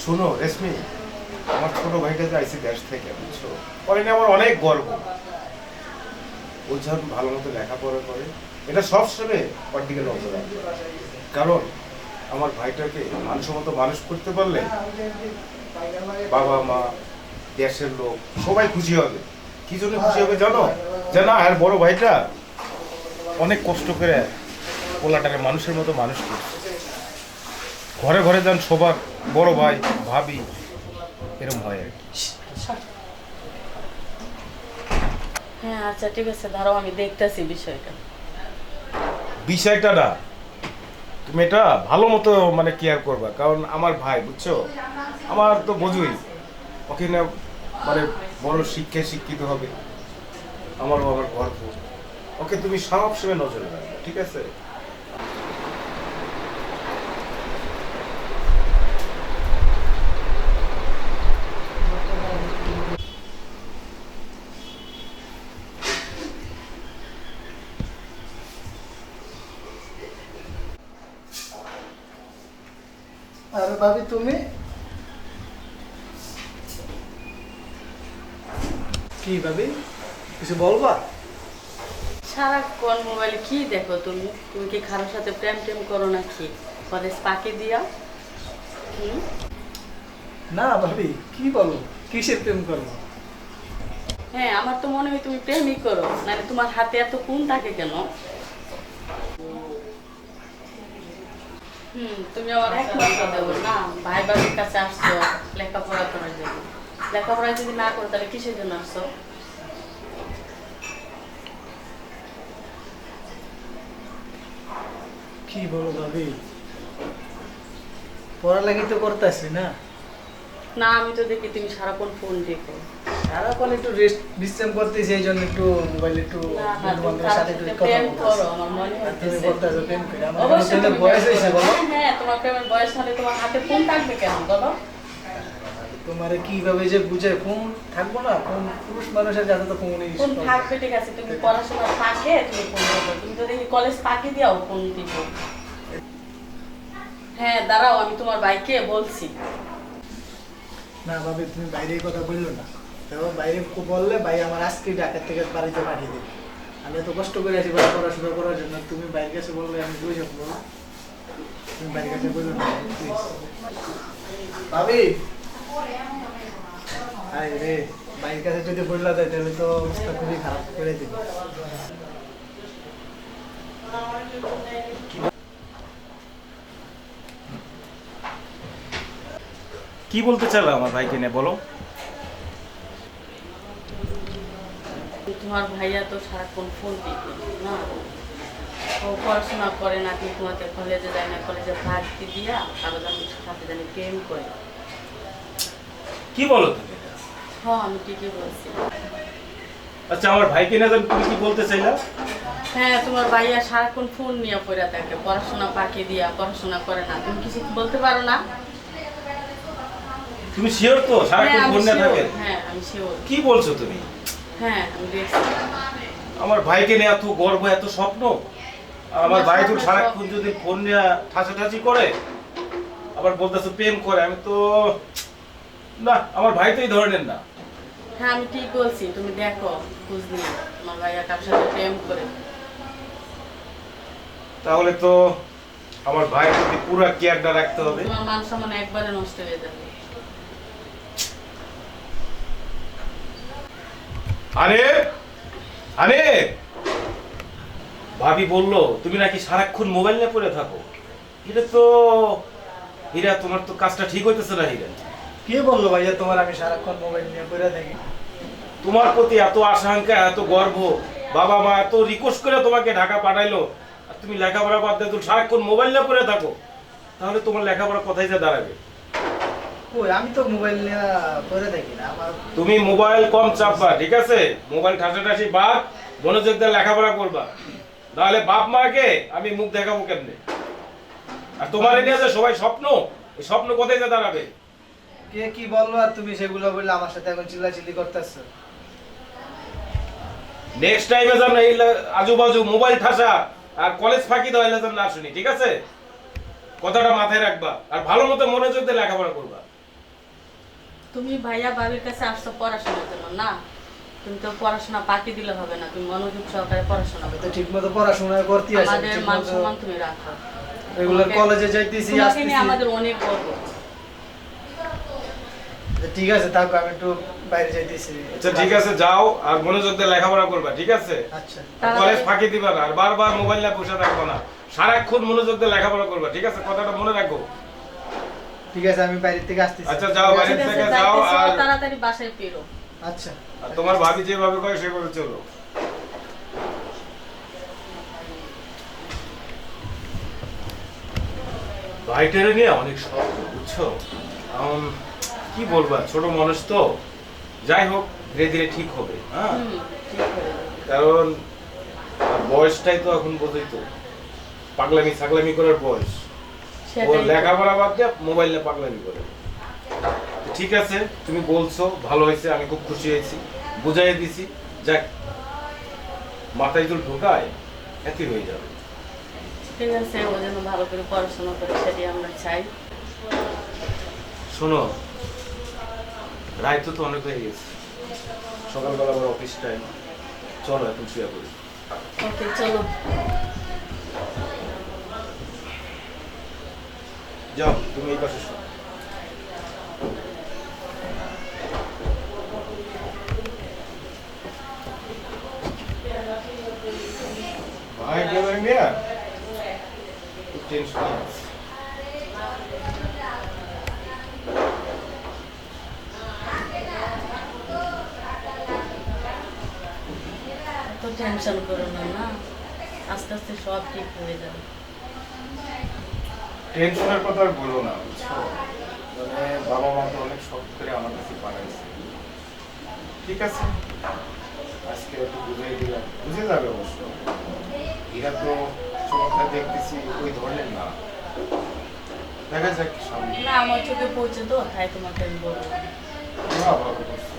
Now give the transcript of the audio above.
শোনো রেশমি, আমার ছোট ভাইটা যে আইসি দেশ থেকে, বুঝছো, ওর নিয়ে আমার অনেক গর্ব। ও যখন ভালো মতো লেখাপড়া করে, এটা সব সময় ওর দিকে নজর রাখবে। কারণ আমার ভাইটাকে মানসম্মত মানুষ করতে পারলে বাবা মা, দেশের লোক সবাই খুশি হবে। কি জন্য খুশি হবে জানো? যে না, আর বড় ভাইটা অনেক কষ্ট করে পোলাটাকে মানুষের মতো মানুষ করছে। ঘরে ঘরে যান সবার বড় ভাই ভাবি এরকম হয় আর কি। হ্যাঁ আচ্ছা ঠিক আছে, ধরো আমি দেখতেছি বিষয়টা। বিষয়টা না, তুমি এটা ভালো মতো মানে কেয়ার করবা। কারণ আমার ভাই, বুঝছো, আমার তো বোঝোই, ওকে না মানে বড় শিক্ষায় শিক্ষিত হবে। আমারও আমার গর্ব। ওকে তুমি সব সময় নজরে রাখবে, ঠিক আছে? আরে ভাবি তুমি কি ভাবি কিছু বলবা? সারাক্ষণ মোবাইলে কি দেখো তুমি? তুমি কি কারোর সাথে প্রেম টেম করো নাকি? কলেজ পাকে দিয়া? হুম? না ভাবি কি বলো, কিসের প্রেম করবো? হ্যাঁ আমার তো মনে হয় তুমি প্রেমই করো, মানে তোমার হাতে এত কোন থাকে কেন? তুমি আমার একমাত্র দেবো না, ভাই বাবির কাছে আসছো লেখাপড়া করার জন্য। লেখাপড়া যদি না করো তাহলে কিসের জন্য আসছো? কি বলো ভাবি, পড়ালেখি তো করতেছি না। না আমি তো দেখি তুমি সারাক্ষণ ফোন দেখো। সারাক্ষণ একটু রেস্ট বিশ্রাম করতেছি, এই জন্য একটু মোবাইল একটু না না বন্ধু তুমি বান্ধবের কারোর সাথে একটু সাথে কথা প্রেম করো, বলতেছি। আমার মনে আর তুমি হচ্ছে। বলতেছো প্রেম করে, আমার অবশ্যই কোনো তুমি বয়স প্রেম হয়েছে করো। বলো? হ্যাঁ তোমার প্রেমের বয়স হলে তোমার হাতে ফোন থাকবে কেন বলো? তোমার কিভাবে যে বুঝে ফোন থাকবো না? ফোন পুরুষ মানুষের কাছে তো ফোনই ফোন থাকবে ঠিক আছে, তুমি পড়াশোনার ফাঁকে তুমি ফোন করো, তুমি তো দেখি কলেজ ফাঁকে দিয়াও ফোন দিব। হ্যাঁ দাঁড়াও আমি তোমার ভাইকে বলছি। না ভাবি তুমি বাইরে এই কথা বললো না, দেখো বাইরে বললে ভাই আমার আজকে ঢাকার থেকে বাড়িতে পাঠিয়ে দেবে। আমি এত কষ্ট করে আছি ভাই পড়াশোনা করার জন্য, তুমি বাইরের কাছে বললে আমি বুঝে যাবো। তুমি বাইরের কাছে বললো না প্লিজ ভাবি। আরে রে, বাইরের কাছে যদি বললা দেয় তাহলে তো অবস্থা খুবই খারাপ করে দিবে। কি বলতে চাইলো আমার ভাইকে নিয়ে, বলো? তোমার ভাইয়া তো সারাক্ষণ ফোন টিপে না, ও পড়াশোনা করে না, কি তোমাকে কলেজে যায় না, কলেজে ভর্তি দিয়া আরো জানি সাথে জানি প্রেম করে। কি বলো তুমি এটা? হ্যাঁ আমি ঠিকই বলছি। আচ্ছা, আমার ভাইকে না জানি তুমি কি বলতে চাইলা? হ্যাঁ তোমার ভাইয়া সারাক্ষণ ফোন নিয়ে পড়ে থাকে, পড়াশোনা পাকে দিয়া পড়াশোনা করে না, তুমি কিছু বলতে পারো না? তুমি শিওর তো হ্যাঁ সারাক্ষণ আমি ফোন নিয়ে থাকে? শিওর, হ্যাঁ আমি শিওর। কি বলছো তুমি? হ্যাঁ আমি দেখছি। আমার ভাইকে নিয়ে এত গর্ব, এত স্বপ্ন, আর আমার ভাই তো সারাক্ষণ যদি ফোন নিয়ে ঠাসাঠাসি করে, আবার বলতেছে প্রেম করে, আমি তো না, আমার ভাই তো এই ধরনের না। হ্যাঁ আমি ঠিক বলছি, তুমি দেখো খোঁজ নিয়ে আমার ভাইয়া কার সাথে প্রেম করে। তাহলে তো আমার ভাইয়ের প্রতি পুরো কেয়ারটা রাখতে হবে। তোমার মান সম্মান একবারে নষ্ট হয়ে যাবে। আরে আরে, ভাবি বললো তুমি নাকি সারাক্ষণ মোবাইল নিয়ে পড়ে থাকো। এটা তো হীরা, তোমার তো কাজটা ঠিক হইতেছে না হীরা। কে বললো ভাইয়া তোমার আমি সারাক্ষণ মোবাইল নিয়ে পড়ে থাকি? তোমার প্রতি এত আশঙ্কা, এত গর্ব, বাবা মা এত রিকোয়েস্ট করে তোমাকে ঢাকা পাঠাইলো, আর তুমি লেখাপড়া বাদ দিয়ে তুমি সারাক্ষণ মোবাইল নিয়ে পড়ে থাকো, তাহলে তোমার লেখাপড়া কোথায় যা দাঁড়াবে? ওই আমি তো মোবাইল নিয়ে পড়ে থাকি না, আমার তুমি মোবাইল কম চাপবা, ঠিক আছে? মোবাইল ঠাসাঠাসি বাদ, মনোযোগ দিয়ে লেখাপড়া করবা, তাহলে বাপ মাকে আমি মুখ দেখাবো কেমনে? আর তোমার নিয়ে যে সবাই স্বপ্ন, এই স্বপ্ন কোথায় যা দাঁড়াবে? কে কি বললো আর তুমি সেগুলো বললে আমার সাথে এখন চিল্লাচিল্লি করতেছো? নেক্সট টাইমে যেন এই আজুবাজু মোবাইল ঠাসা আর কলেজ ফাঁকি দেওয়া যেন না শুনি, ঠিক আছে? কথাটা মাথায় রাখবা, আর ভালো মতো মনোযোগ দিয়ে লেখাপড়া করবা। তুমি ভাইয়া ভাবির কাছে আসছো পড়াশোনার জন্য না, তুমি তো পড়াশোনা বাকি দিলে হবে না, তুমি মনোযোগ সহকারে পড়াশোনা আমি তো করো। ঠিক মতো পড়াশোনা করতে আসি, আমাদের মান সম্মান তুমি রাখো। রেগুলার কলেজে যাইতেছি তোমাকে আসতেছি। নিয়ে আমাদের অনেক গর্ব। ঠিক আছে, তারপর আমি একটু বাইরে যাইতেছি। আচ্ছা ঠিক আছে, যাও আর মনোযোগ দিয়ে লেখাপড়া করবা, ঠিক আছে? আচ্ছা কলেজ ফাঁকি দিবা না, আর বারবার মোবাইল নিয়ে বসে থাকবো না, সারাক্ষণ মনোযোগ দিয়ে লেখাপড়া করবা, ঠিক আছে? কথাটা মনে রাখো। ঠিক আছে, আমি বাইরে থেকে আসতেছি। আচ্ছা যাও, বাইরে ঠিক আছে, থেকে যাও। যাইতেছো, আর তাড়াতাড়ি বাসায় ফিরো। আচ্ছা আর তোমার ভাবি যেভাবে কয় সেভাবে চলো। ভাইটারে নিয়ে অনেক শখ, বুঝছো? কি বলবা, ছোট মানুষ তো, যাই হোক ধীরে ধীরে ঠিক হবে। হ্যাঁ, ঠিক করে দেবো। কারণ বয়সটাই তো এখন বোঝই তো, পাগলামি ছাগলামি করার বয়স। ও সেটাই তো। লেখাপড়া বাদ দিয়ে মোবাইল নিয়ে পাগলামি করে। ঠিক আছে, তুমি বলছো, ভালো হয়েছে, আমি খুব খুশি হয়েছি, বুঝাই দিছি, যাক মাথায় যদি ঢোকায় এতই হয়ে যাবে। ঠিক আছে, ও যেন ভালো করে পড়াশোনা করে সেটাই আমরা চাই। শোনো, রায় তো অনেক হয়ে গেছে, সকালবেলা আবার অফিস টাইম, চলো এখন শুয়ে করি। ওকে চলো। যাও তুমি এই পাশে শো। ভাই ড্রাইভার নিয়ে খুব টেনশন আছে। এত টেনশন করো না, না আস্তে আস্তে সব ঠিক হয়ে যাবে। টেনশনের কথা আর বলো না, বুঝছো? মানে বাবা মা তো অনেক শখ করে আমার কাছে পাঠাইছে। ঠিক আছে, আজকে একটু বুঝিয়ে দিলাম, বুঝে যাবে অবশ্য। এরা তো চমৎকার দেখতেছি ওই ধরনের না, দেখা যাক সামনে। না আমার চোখে পড়ছে তো, তাই তোমাকে আমি বলবো। ভালো করছে।